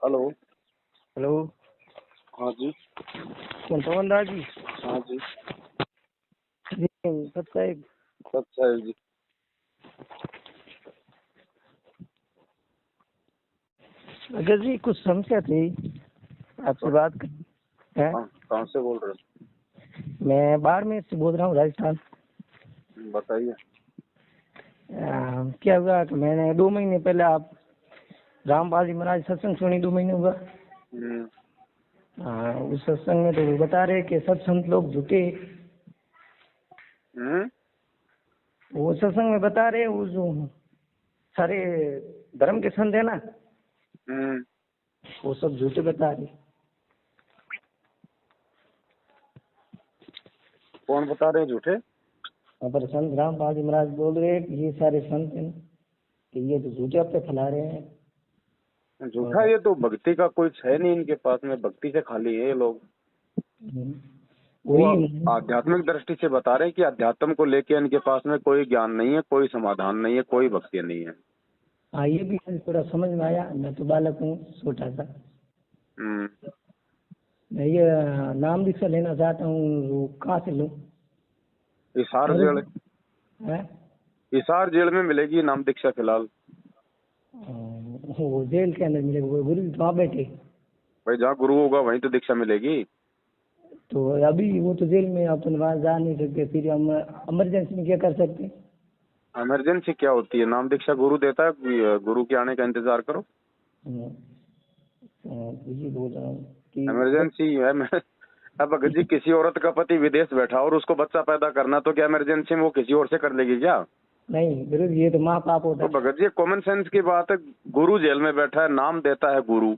Hello. Hello. हाँ जी। कौन पवन दास जी? हाँ जी। जी सत साहब। अच्छा है जी। अगर जी कुछ समस्या थी, आपसे बात कर है। कहाँ से बोल रहे मैं बाड़मेर से बोल रहा हूँ, राजस्थान। हो? बताइए। क्या हुआ कि मैंने 2 महीने पहले आप रामपाल जी महाराज सत्संग सुनी, 2 महीने हुआ। हम्म। उस सत्संग में तो वो बता रहे कि सब संत लोग झूठे। वो सत्संग में बता रहे वो जो सारे धर्म के संत है ना, वो सब झूठे बता रहे। कौन बता रहे हैं झूठे? पर संत रामपाल जी महाराज बोल रहे हैं कि ये सारे संत हैं कि ये तो झूठे अपने फैला रहे हैं। झूठा ये तो भक्ति का कुछ है नहीं इनके पास में, भक्ति से खाली है ये लोग। वो वही आध्यात्मिक दृष्टि से बता रहे हैं कि अध्यात्म को लेके इनके पास में कोई ज्ञान नहीं है, कोई समाधान नहीं है, कोई भक्ति नहीं है। हाँ, ये भी थोड़ा समझ में आया। मैं तो बालक हूँ, छोटा सा। मैं ये नाम दीक्षा लेना चाहता हूँ, वो कहाँ से लूँ? हिसार जेल, है? हिसार जेल में मिलेगी नाम दीक्षा फिलहाल। वो जेल के अंदर मिलेगा? वो गुरु वहाँ बैठे? भाई जहाँ गुरु होगा वहीं तो दीक्षा मिलेगी। तो अभी वो तो जेल में, अपन वहाँ जा नहीं सकते, फिर हम इमरजेंसी में क्या कर सकते हैं? इमरजेंसी क्या होती है? नाम दीक्षा गुरु देता है, गुरु के आने का इंतजार करो। ये बोल रहा हूँ कि इमरजेंसी है अब अगर जी किसी औरत का पति विदेश बैठा और उसको बच्चा पैदा करना, तो क्या इमरजेंसी में वो किसी और से कर लेगी क्या? नहीं गुरु, ये तो महापाप होता तो है। भगत जी कॉमन सेंस की बात है। गुरु जेल में बैठा है, नाम देता है गुरु,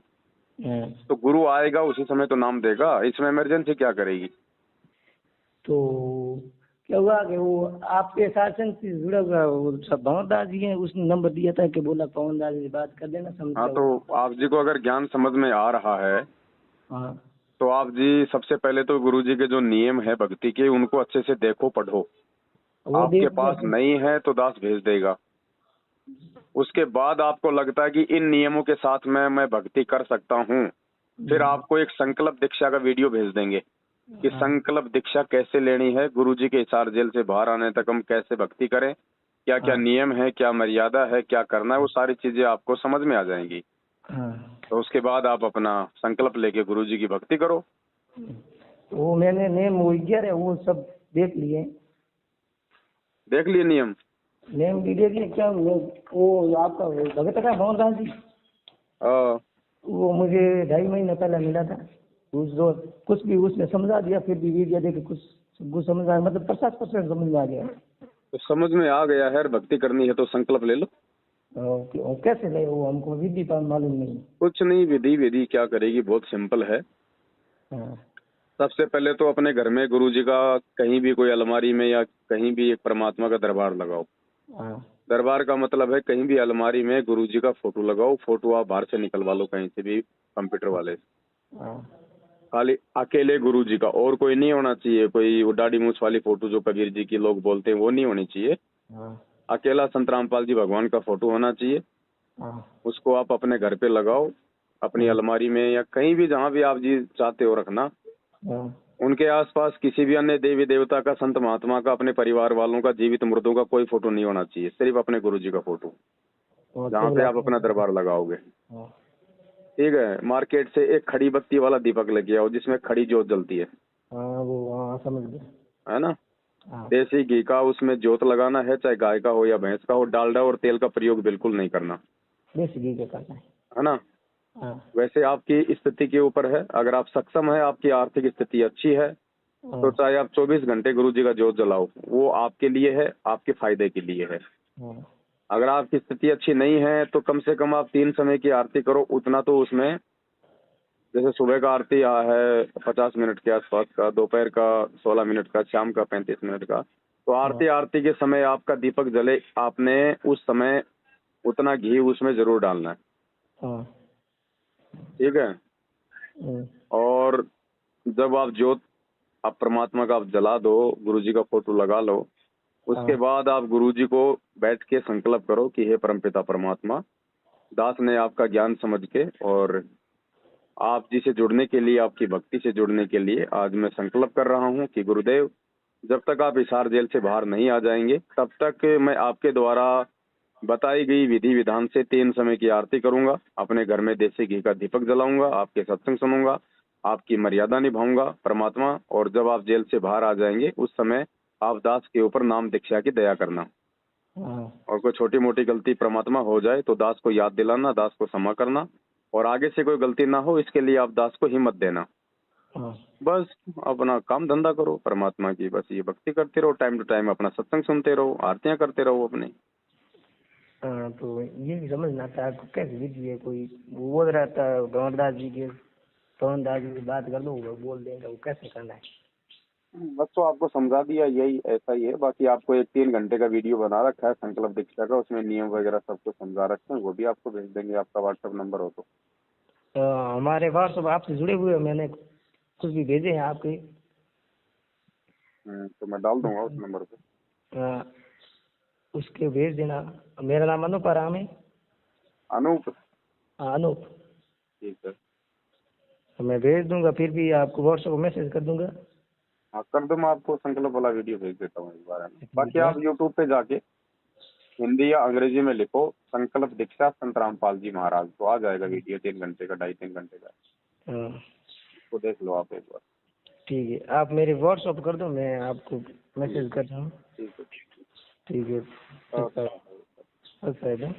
तो गुरु आएगा उसी समय तो नाम देगा, इसमें इमरजेंसी क्या करेगी? तो क्या हुआ कि वो आपके शासन से जुड़ा हुआ वो पवन दास जी है, उसने नंबर दिया था कि बोला पवन दास जी बात कर देना, समझ हाँ, लो। तो आप जी को अगर ज्ञान समझ में आ रहा है हाँ, तो आप जी सबसे पहले तो गुरु जी के जो नियम है भक्ति के, उनको अच्छे से देखो, पढ़ो। वो आपके देख पास नहीं है तो दास भेज देगा। उसके बाद आपको लगता है कि इन नियमों के साथ मैं भक्ति कर सकता हूँ, फिर आपको एक संकल्प दीक्षा का वीडियो भेज देंगे कि संकल्प दीक्षा कैसे लेनी है, गुरुजी के हिसार जेल से बाहर आने तक हम कैसे भक्ति करें, क्या क्या नियम है, क्या मर्यादा है, क्या करना है, वो सारी चीजें आपको समझ में आ जाएंगी। तो उसके बाद आप अपना संकल्प लेके गुरुजी की भक्ति करो। वो मैंने नेम वो 11 वो सब देख लिए। देख लिए नियम? नेम भी देख लिए। क्या वो आपका भगत का पवन दास जी, वो मुझे 2.5 महीने पहले मिला था। उस जो कुछ भी उसने समझा दिया, फिर भी वीडियो देख के कुछ समझ आया, मतलब 50% समझ में आ गया। तो समझ में आ गया है, भक्ति करनी है तो संकल्प ले लो। कैसे ले? वो हमको विधि पर मालूम नहीं। कुछ नहीं, विधि विधि क्या करेगी, बहुत सिंपल है। सबसे पहले तो अपने घर में गुरुजी का कहीं भी कोई अलमारी में या कहीं भी एक परमात्मा का दरबार लगाओ। दरबार का मतलब है कहीं भी अलमारी में गुरुजी का फोटो लगाओ। फोटो आप बाहर से निकलवा लो कहीं से भी, कंप्यूटर वाले से। खाली अकेले गुरुजी का, और कोई नहीं होना चाहिए। कोई वो दाढ़ी मूछ वाली फोटो जो कबीर जी की लोग बोलते हैं वो नहीं होनी चाहिए। अकेला संत रामपाल जी भगवान का फोटो होना चाहिए। उसको आप अपने घर पे लगाओ, अपनी अलमारी में या कहीं भी जहाँ भी आप जी चाहते हो रखना। उनके आसपास किसी भी अन्य देवी देवता का, संत महात्मा का, अपने परिवार वालों का, जीवित मुर्दों का कोई फोटो नहीं होना चाहिए। सिर्फ अपने गुरुजी का फोटो जहाँ पे आप अपना दरबार लगाओगे। ठीक है। मार्केट से एक खड़ी बत्ती वाला दीपक लेके आओ जिसमें खड़ी जोत जलती है। वो समझ गया, है ना? देसी घी का उसमें जोत लगाना है, चाहे गाय का हो या भैंस का हो। डालडा और तेल का प्रयोग बिल्कुल नहीं करना। देसी घी का करना है ना? वैसे आपकी स्थिति के ऊपर है। अगर आप सक्षम है, आपकी आर्थिक स्थिति अच्छी है, तो चाहे आप 24 घंटे गुरुजी का जोत जलाओ, वो आपके लिए है, आपके फायदे के लिए है। अगर आपकी स्थिति अच्छी नहीं है तो कम से कम आप 3 समय की आरती करो। उतना तो उसमें, जैसे सुबह का आरती है 50 मिनट के आसपास का, दोपहर का 16 मिनट का, शाम का 35 मिनट का, तो आरती के समय आपका दीपक जले, आपने उस समय उतना घी उसमें जरूर डालना है। ठीक है। और जब आप जोत आप परमात्मा का आप जला दो, गुरुजी का फोटो लगा लो, उसके बाद आप गुरुजी को बैठ के संकल्प करो कि हे परमपिता परमात्मा, दास ने आपका ज्ञान समझ के और आप जी से जुड़ने के लिए, आपकी भक्ति से जुड़ने के लिए आज मैं संकल्प कर रहा हूँ कि गुरुदेव, जब तक आप हिसार जेल से बाहर नहीं आ जाएंगे तब तक मैं आपके द्वारा बताई गई विधि विधान से 3 समय की आरती करूंगा, अपने घर में देसी घी का दीपक जलाऊंगा, आपके सत्संग सुनूंगा, आपकी मर्यादा निभाऊंगा परमात्मा। और जब आप जेल से बाहर आ जाएंगे उस समय आप दास के ऊपर नाम दीक्षा की दया करना, और कोई छोटी मोटी गलती परमात्मा हो जाए तो दास को याद दिलाना, दास को क्षमा करना, और आगे से कोई गलती ना हो इसके लिए आप दास को हिम्मत देना। बस अपना काम धंधा करो परमात्मा की, बस ये भक्ति करते रहो, टाइम टू टाइम अपना सत्संग सुनते रहो, आरतियां करते रहो अपने। तो ये भी समझना था आपको कैसे विधि है, कोई वो बोल रहा था गवर्नदास जी के, गवर्नदास जी की बात कर लो वो बोल देंगे वो कैसे करना है। बस तो आपको समझा दिया, यही ऐसा ही है। बाकी आपको एक 3 घंटे का वीडियो बना रखा है संकल्प दीक्षा का, उसमें नियम वगैरह सब कुछ समझा रखे हैं, वो भी आपको भेज देंगे, आपका व्हाट्सएप नंबर हो तो। हमारे व्हाट्सएप आपसे जुड़े हुए, मैंने कुछ भी भेजे हैं आपके। तो मैं डाल दूंगा उस नंबर पे। उसके भेज देना। मेरा नाम अनूप आराम है। अनूप? अनूप। ठीक है, तो मैं भेज दूंगा, फिर भी आपको व्हाट्सएप पर मैसेज कर दूंगा। हाँ कर दो, मैं आपको संकल्प वाला वीडियो भेज देता हूँ इस बारे में। बाकी आप यूट्यूब पे जाके हिंदी या अंग्रेजी में लिखो संकल्प दीक्षा संत रामपाल जी महाराज, तो आ जाएगा वीडियो 3 घंटे का, 2.5-3 घंटे का। तो देख लो आप एक बार। ठीक है, आप मेरे व्हाट्सएप कर दो, मैं आपको मैसेज कर रहा हूँ। ठीक है। ठीक है। अच्छा है।